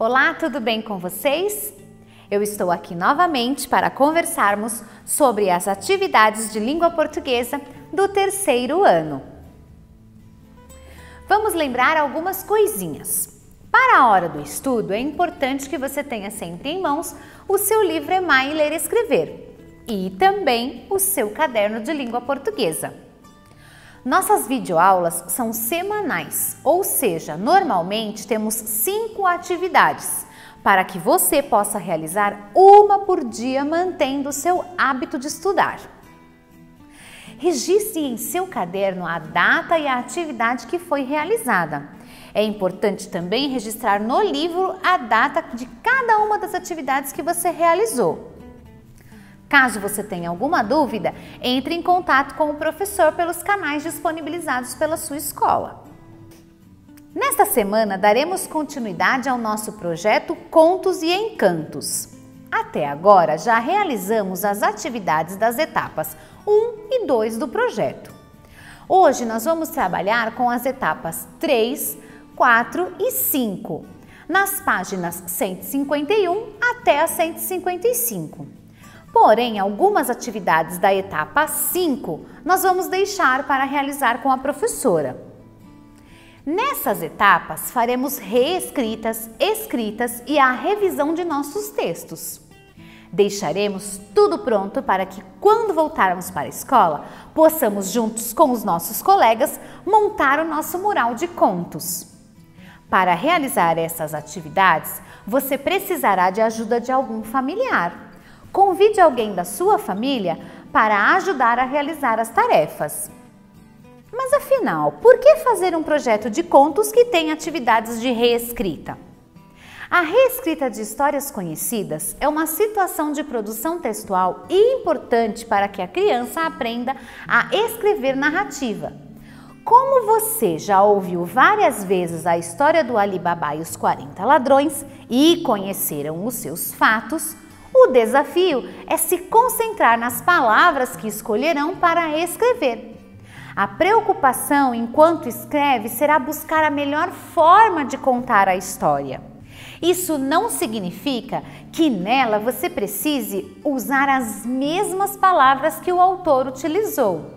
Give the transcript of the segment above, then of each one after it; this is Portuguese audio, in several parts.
Olá, tudo bem com vocês? Eu estou aqui novamente para conversarmos sobre as atividades de língua portuguesa do terceiro ano. Vamos lembrar algumas coisinhas. Para a hora do estudo, é importante que você tenha sempre em mãos o seu livro EMAI Ler e Escrever e também o seu caderno de língua portuguesa. Nossas videoaulas são semanais, ou seja, normalmente temos 5 atividades para que você possa realizar uma por dia, mantendo o seu hábito de estudar. Registre em seu caderno a data e a atividade que foi realizada. É importante também registrar no livro a data de cada uma das atividades que você realizou. Caso você tenha alguma dúvida, entre em contato com o professor pelos canais disponibilizados pela sua escola. Nesta semana, daremos continuidade ao nosso projeto Contos e Encantos. Até agora, já realizamos as atividades das etapas 1 e 2 do projeto. Hoje, nós vamos trabalhar com as etapas 3, 4 e 5, nas páginas 151 até a 155. Porém, algumas atividades da etapa 5 nós vamos deixar para realizar com a professora. Nessas etapas, faremos reescritas, escritas e a revisão de nossos textos. Deixaremos tudo pronto para que, quando voltarmos para a escola, possamos, juntos com os nossos colegas, montar o nosso mural de contos. Para realizar essas atividades, você precisará de ajuda de algum familiar. Convide alguém da sua família para ajudar a realizar as tarefas. Mas afinal, por que fazer um projeto de contos que tem atividades de reescrita? A reescrita de histórias conhecidas é uma situação de produção textual importante para que a criança aprenda a escrever narrativa. Como você já ouviu várias vezes a história do Ali Babá e os 40 ladrões e conheceram os seus fatos, o desafio é se concentrar nas palavras que escolherão para escrever. A preocupação enquanto escreve será buscar a melhor forma de contar a história. Isso não significa que nela você precise usar as mesmas palavras que o autor utilizou.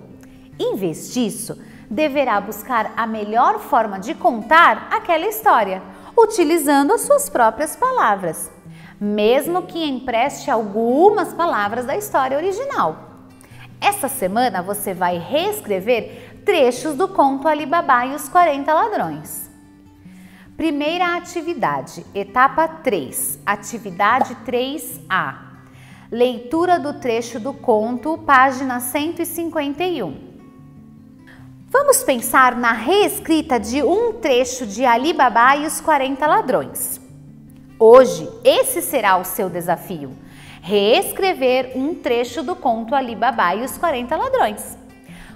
Em vez disso, deverá buscar a melhor forma de contar aquela história, utilizando as suas próprias palavras, mesmo que empreste algumas palavras da história original. Essa semana você vai reescrever trechos do conto Ali Babá e os 40 ladrões. Primeira atividade, etapa 3, atividade 3A. Leitura do trecho do conto, página 151. Vamos pensar na reescrita de um trecho de Ali Babá e os 40 ladrões. Hoje, esse será o seu desafio, reescrever um trecho do conto Ali Babá e os 40 ladrões.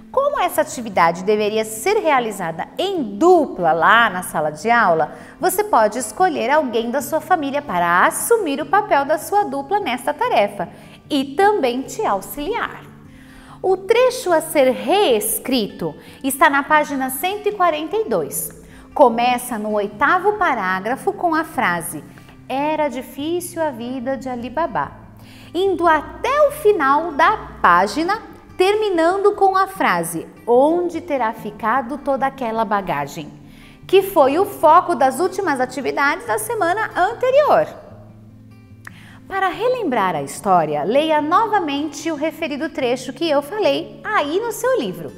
Como essa atividade deveria ser realizada em dupla lá na sala de aula, você pode escolher alguém da sua família para assumir o papel da sua dupla nesta tarefa e também te auxiliar. O trecho a ser reescrito está na página 142. Começa no 8º parágrafo com a frase "Era difícil a vida de Ali Babá", indo até o final da página, terminando com a frase "Onde terá ficado toda aquela bagagem?", que foi o foco das últimas atividades da semana anterior. Para relembrar a história, leia novamente o referido trecho que eu falei aí no seu livro,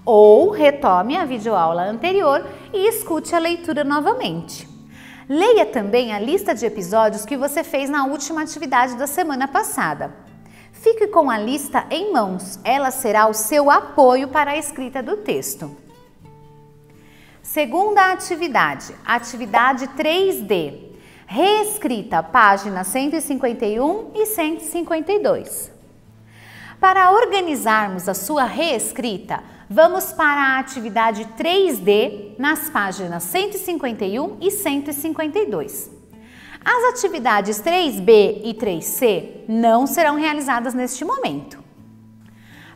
ou retome a videoaula anterior e escute a leitura novamente. Leia também a lista de episódios que você fez na última atividade da semana passada. Fique com a lista em mãos, ela será o seu apoio para a escrita do texto. Segunda atividade, atividade 3D, reescrita, páginas 151 e 152. Para organizarmos a sua reescrita, vamos para a atividade 3D nas páginas 151 e 152. As atividades 3B e 3C não serão realizadas neste momento.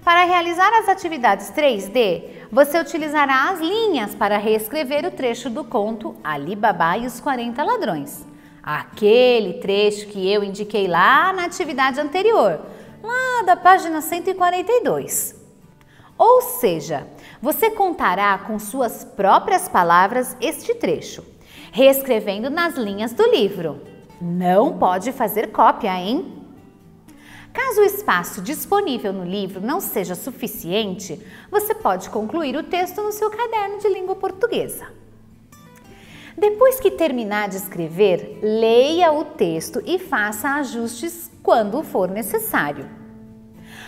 Para realizar as atividades 3D, você utilizará as linhas para reescrever o trecho do conto Ali Babá e os 40 Ladrões. Aquele trecho que eu indiquei lá na atividade anterior, lá da página 142. Ou seja, você contará com suas próprias palavras este trecho, reescrevendo nas linhas do livro. Não pode fazer cópia, hein? Caso o espaço disponível no livro não seja suficiente, você pode concluir o texto no seu caderno de língua portuguesa. Depois que terminar de escrever, leia o texto e faça ajustes quando for necessário.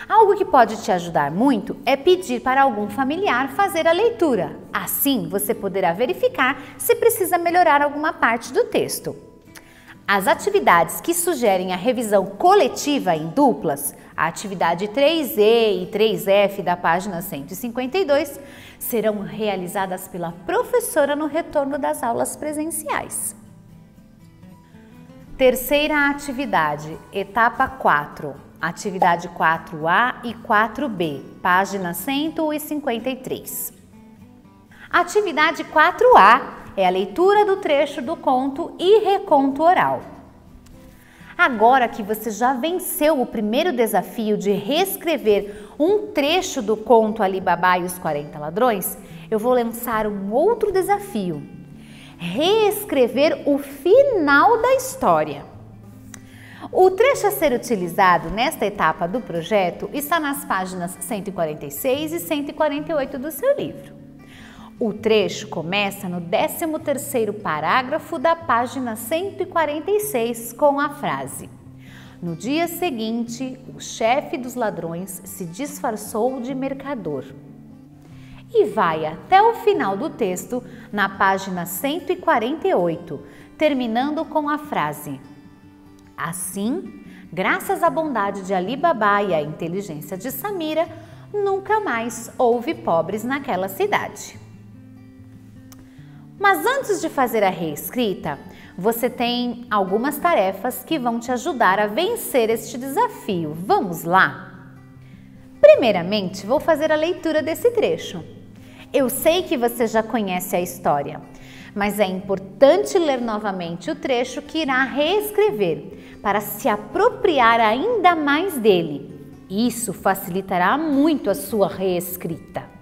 Algo que pode te ajudar muito é pedir para algum familiar fazer a leitura. Assim, você poderá verificar se precisa melhorar alguma parte do texto. As atividades que sugerem a revisão coletiva em duplas, a atividade 3E e 3F da página 152, serão realizadas pela professora no retorno das aulas presenciais. Terceira atividade, etapa 4, atividade 4A e 4B, página 153. Atividade 4A é a leitura do trecho do conto e reconto oral. Agora que você já venceu o primeiro desafio de reescrever um trecho do conto Ali Babá e os 40 Ladrões, eu vou lançar um outro desafio: reescrever o final da história. O trecho a ser utilizado nesta etapa do projeto está nas páginas 146 e 148 do seu livro. O trecho começa no 13º parágrafo da página 146 com a frase: no dia seguinte, o chefe dos ladrões se disfarçou de mercador. E vai até o final do texto, na página 148, terminando com a frase: assim, graças à bondade de Ali Babá e à inteligência de Samira, nunca mais houve pobres naquela cidade. Mas antes de fazer a reescrita, você tem algumas tarefas que vão te ajudar a vencer este desafio. Vamos lá? Primeiramente, vou fazer a leitura desse trecho. Eu sei que você já conhece a história, mas é importante ler novamente o trecho que irá reescrever para se apropriar ainda mais dele. Isso facilitará muito a sua reescrita.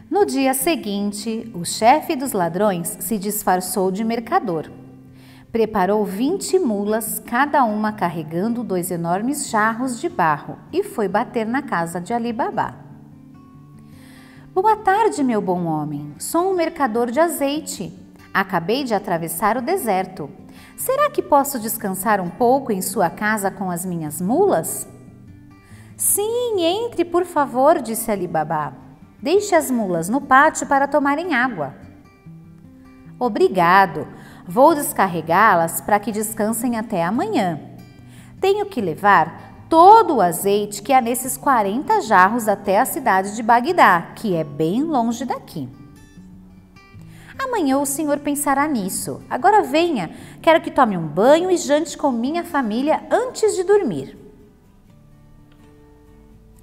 No dia seguinte, o chefe dos ladrões se disfarçou de mercador. Preparou 20 mulas, cada uma carregando 2 enormes jarros de barro, e foi bater na casa de Ali Babá. Boa tarde, meu bom homem. Sou um mercador de azeite. Acabei de atravessar o deserto. Será que posso descansar um pouco em sua casa com as minhas mulas? Sim, entre, por favor, disse Ali Babá. Deixe as mulas no pátio para tomarem água. Obrigado. Vou descarregá-las para que descansem até amanhã. Tenho que levar todo o azeite que há nesses 40 jarros até a cidade de Bagdá, que é bem longe daqui. Amanhã o senhor pensará nisso. Agora venha, quero que tome um banho e jante com minha família antes de dormir.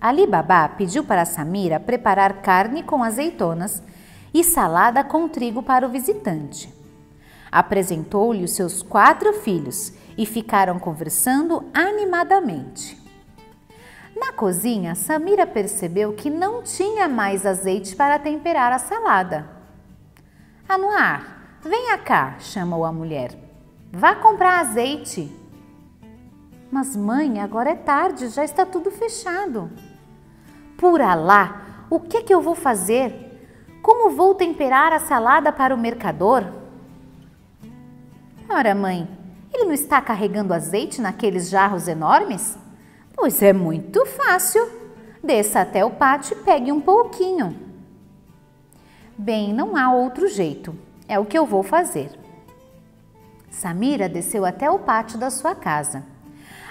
Ali Babá pediu para Samira preparar carne com azeitonas e salada com trigo para o visitante. Apresentou-lhe os seus 4 filhos e ficaram conversando animadamente. Na cozinha, Samira percebeu que não tinha mais azeite para temperar a salada. Anuar, venha cá, chamou a mulher. Vá comprar azeite. Mas mãe, agora é tarde, já está tudo fechado. Por Alá, o que é que eu vou fazer? Como vou temperar a salada para o mercador? Ora, mãe, ele não está carregando azeite naqueles jarros enormes? Pois é muito fácil. Desça até o pátio e pegue um pouquinho. Bem, não há outro jeito. É o que eu vou fazer. Samira desceu até o pátio da sua casa.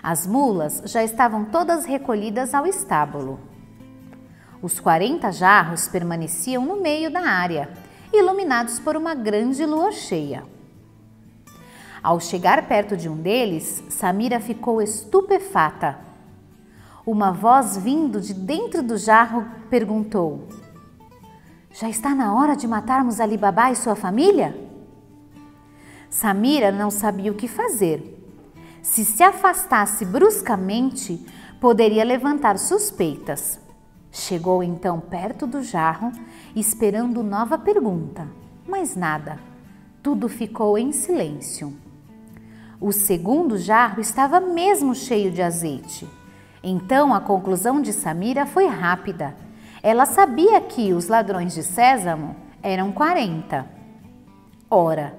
As mulas já estavam todas recolhidas ao estábulo. Os 40 jarros permaneciam no meio da área, iluminados por uma grande lua cheia. Ao chegar perto de um deles, Samira ficou estupefata. Uma voz vindo de dentro do jarro perguntou: Já está na hora de matarmos Ali Babá e sua família? Samira não sabia o que fazer. Se se afastasse bruscamente, poderia levantar suspeitas. Chegou então perto do jarro, esperando nova pergunta, mas nada. Tudo ficou em silêncio. O segundo jarro estava mesmo cheio de azeite. Então a conclusão de Samira foi rápida. Ela sabia que os ladrões de sésamo eram 40. Ora,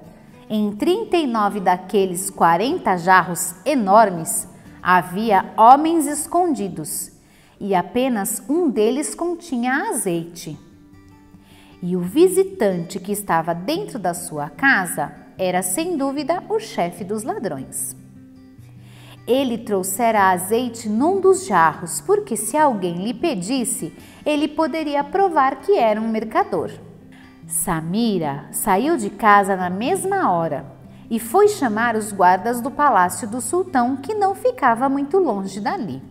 em 39 daqueles 40 jarros enormes, havia homens escondidos e apenas um deles continha azeite. E o visitante que estava dentro da sua casa era sem dúvida o chefe dos ladrões. Ele trouxera azeite num dos jarros, porque se alguém lhe pedisse, ele poderia provar que era um mercador. Samira saiu de casa na mesma hora e foi chamar os guardas do palácio do sultão, que não ficava muito longe dali.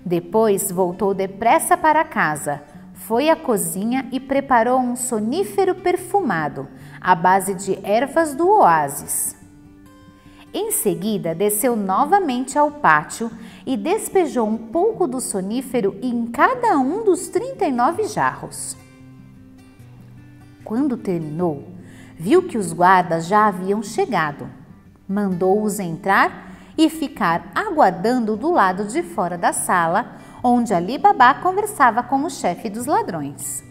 Depois voltou depressa para casa, foi à cozinha e preparou um sonífero perfumado, à base de ervas do oásis. Em seguida, desceu novamente ao pátio e despejou um pouco do sonífero em cada um dos 39 jarros. Quando terminou, viu que os guardas já haviam chegado. Mandou-os entrar e ficar aguardando do lado de fora da sala, onde Ali Babá conversava com o chefe dos ladrões.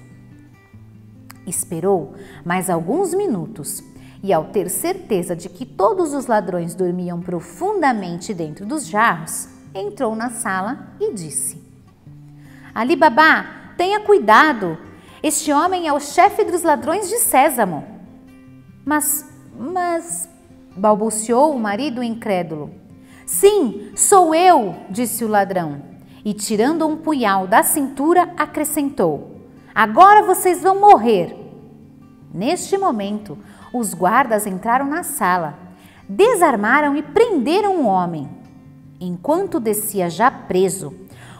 Esperou mais alguns minutos e, ao ter certeza de que todos os ladrões dormiam profundamente dentro dos jarros, entrou na sala e disse: Ali Babá, tenha cuidado! Este homem é o chefe dos ladrões de sésamo. Mas, balbuciou o marido incrédulo. Sim, sou eu, disse o ladrão, e tirando um punhal da cintura, acrescentou: agora vocês vão morrer. Neste momento, os guardas entraram na sala, desarmaram e prenderam o homem. Enquanto descia já preso,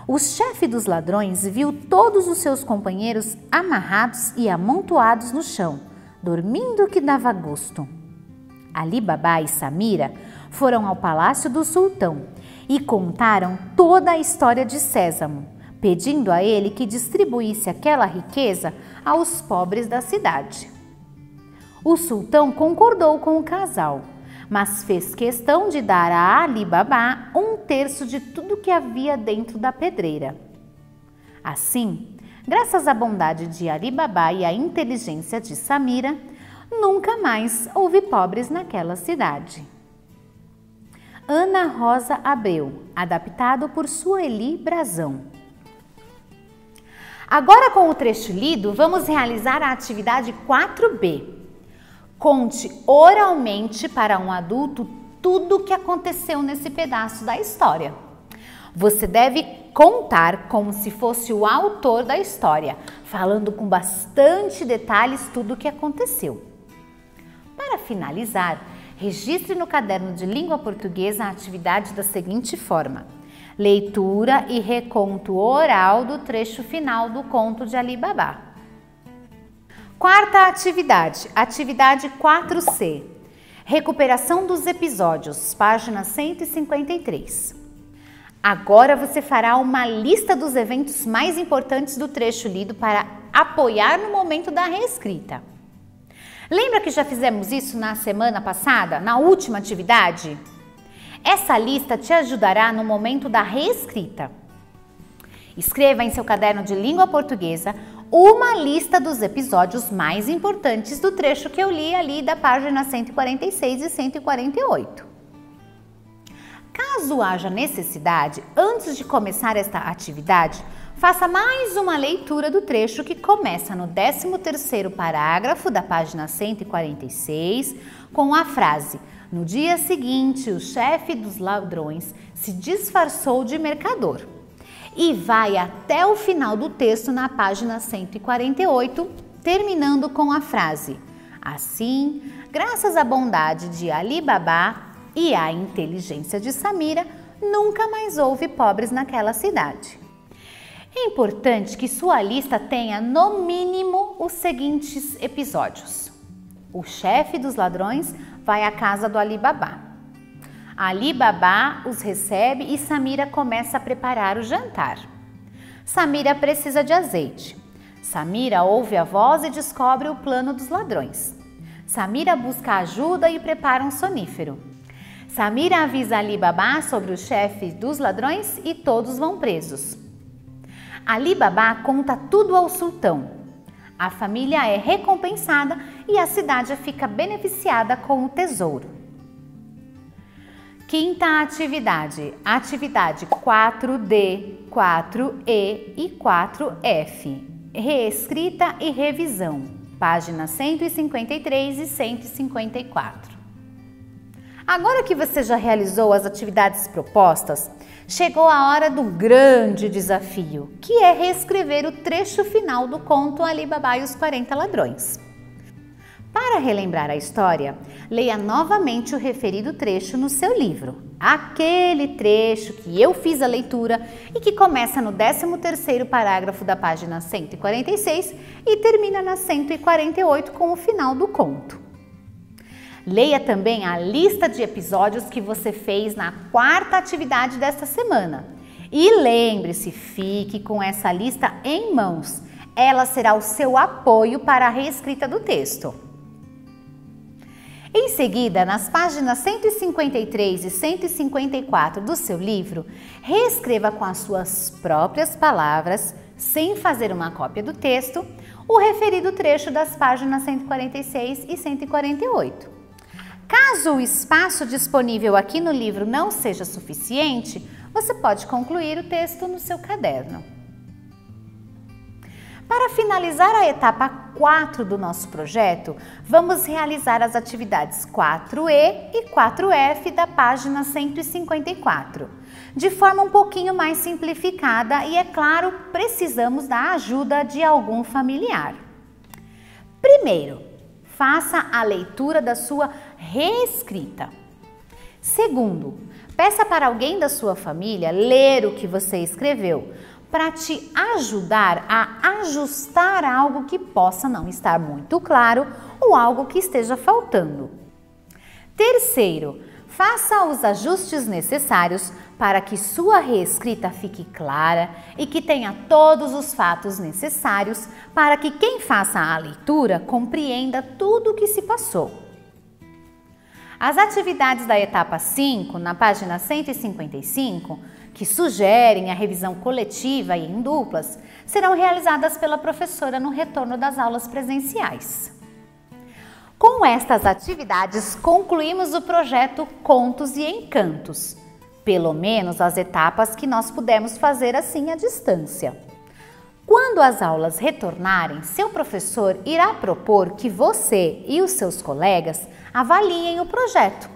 o chefe dos ladrões viu todos os seus companheiros amarrados e amontoados no chão, dormindo que dava gosto. Ali Babá e Samira foram ao palácio do sultão e contaram toda a história de Sésamo, pedindo a ele que distribuísse aquela riqueza aos pobres da cidade. O sultão concordou com o casal, mas fez questão de dar a Ali Babá 1/3 de tudo que havia dentro da pedreira. Assim, graças à bondade de Ali Babá e à inteligência de Samira, nunca mais houve pobres naquela cidade. Ana Rosa Abreu, adaptado por Sueli Brazão. Agora, com o trecho lido, vamos realizar a atividade 4B. Conte oralmente para um adulto tudo o que aconteceu nesse pedaço da história. Você deve contar como se fosse o autor da história, falando com bastante detalhes tudo o que aconteceu. Para finalizar, registre no caderno de língua portuguesa a atividade da seguinte forma: leitura e reconto oral do trecho final do conto de Ali Babá. Quarta atividade, atividade 4C, recuperação dos episódios, página 153. Agora você fará uma lista dos eventos mais importantes do trecho lido para apoiar no momento da reescrita. Lembra que já fizemos isso na semana passada, na última atividade? Essa lista te ajudará no momento da reescrita. Escreva em seu caderno de língua portuguesa uma lista dos episódios mais importantes do trecho que eu li ali da página 146 e 148. Caso haja necessidade, antes de começar esta atividade, faça mais uma leitura do trecho que começa no 13º parágrafo da página 146, com a frase: no dia seguinte, o chefe dos ladrões se disfarçou de mercador. E vai até o final do texto na página 148, terminando com a frase: assim, graças à bondade de Ali Babá e à inteligência de Samira, nunca mais houve pobres naquela cidade. É importante que sua lista tenha no mínimo os seguintes episódios: O chefe dos ladrões vai à casa do Ali Babá. Ali Babá os recebe e Samira começa a preparar o jantar. Samira precisa de azeite. Samira ouve a voz e descobre o plano dos ladrões. Samira busca ajuda e prepara um sonífero. Samira avisa Ali Babá sobre o chefe dos ladrões e todos vão presos. Ali Babá conta tudo ao sultão. A família é recompensada e a cidade fica beneficiada com o tesouro. Quinta atividade, atividade 4D, 4E e 4F, reescrita e revisão, páginas 153 e 154. Agora que você já realizou as atividades propostas, chegou a hora do grande desafio, que é reescrever o trecho final do conto Ali Babá e os 40 Ladrões. Para relembrar a história, leia novamente o referido trecho no seu livro. Aquele trecho que eu fiz a leitura e que começa no 13º parágrafo da página 146 e termina na 148 com o final do conto. Leia também a lista de episódios que você fez na 4ª atividade desta semana. E lembre-se, fique com essa lista em mãos. Ela será o seu apoio para a reescrita do texto. Em seguida, nas páginas 153 e 154 do seu livro, reescreva com as suas próprias palavras, sem fazer uma cópia do texto, o referido trecho das páginas 146 e 148. Caso o espaço disponível aqui no livro não seja suficiente, você pode concluir o texto no seu caderno. Para finalizar a etapa 4 do nosso projeto, vamos realizar as atividades 4E e 4F da página 154, de forma um pouquinho mais simplificada e, é claro, precisamos da ajuda de algum familiar. Primeiro, faça a leitura da sua reescrita. Segundo, peça para alguém da sua família ler o que você escreveu, para te ajudar a ajustar algo que possa não estar muito claro ou algo que esteja faltando. Terceiro, faça os ajustes necessários para que sua reescrita fique clara e que tenha todos os fatos necessários para que quem faça a leitura compreenda tudo o que se passou. As atividades da etapa 5, na página 155, que sugerem a revisão coletiva e em duplas, serão realizadas pela professora no retorno das aulas presenciais. Com estas atividades, concluímos o projeto Contos e Encantos, pelo menos as etapas que nós pudemos fazer assim à distância. Quando as aulas retornarem, seu professor irá propor que você e os seus colegas avaliem o projeto.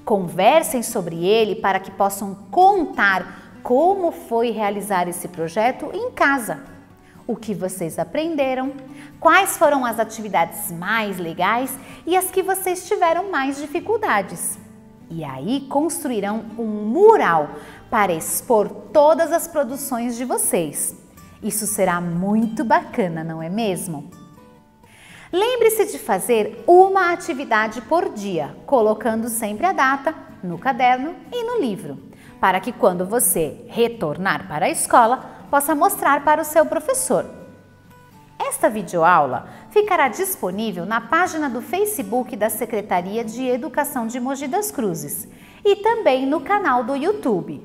Conversem sobre ele para que possam contar como foi realizar esse projeto em casa. O que vocês aprenderam, quais foram as atividades mais legais e as que vocês tiveram mais dificuldades. E aí construirão um mural para expor todas as produções de vocês. Isso será muito bacana, não é mesmo? Lembre-se de fazer uma atividade por dia, colocando sempre a data no caderno e no livro, para que quando você retornar para a escola, possa mostrar para o seu professor. Esta videoaula ficará disponível na página do Facebook da Secretaria de Educação de Mogi das Cruzes e também no canal do YouTube.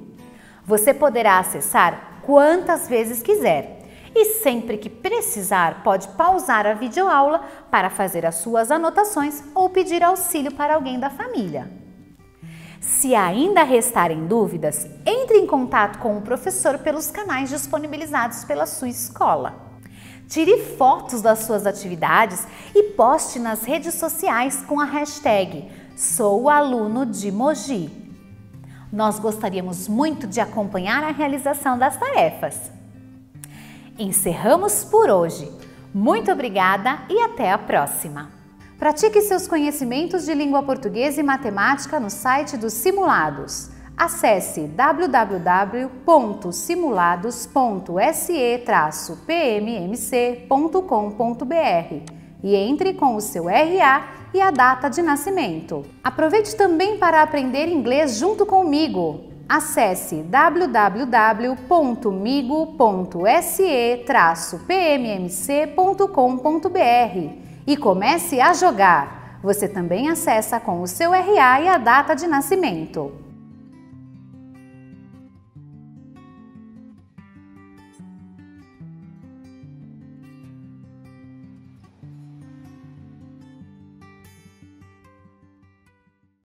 Você poderá acessar quantas vezes quiser e sempre que precisar pode pausar a videoaula para fazer as suas anotações ou pedir auxílio para alguém da família. Se ainda restarem dúvidas, entre em contato com o professor pelos canais disponibilizados pela sua escola. Tire fotos das suas atividades e poste nas redes sociais com a hashtag #SouAlunoDeMogi. Nós gostaríamos muito de acompanhar a realização das tarefas. Encerramos por hoje. Muito obrigada e até a próxima! Pratique seus conhecimentos de língua portuguesa e matemática no site dos Simulados. Acesse www.simulados.se-pmmc.com.br e entre com o seu RA e a data de nascimento. Aproveite também para aprender inglês junto comigo. Acesse www.migo.se-pmmc.com.br e comece a jogar. Você também acessa com o seu RA e a data de nascimento.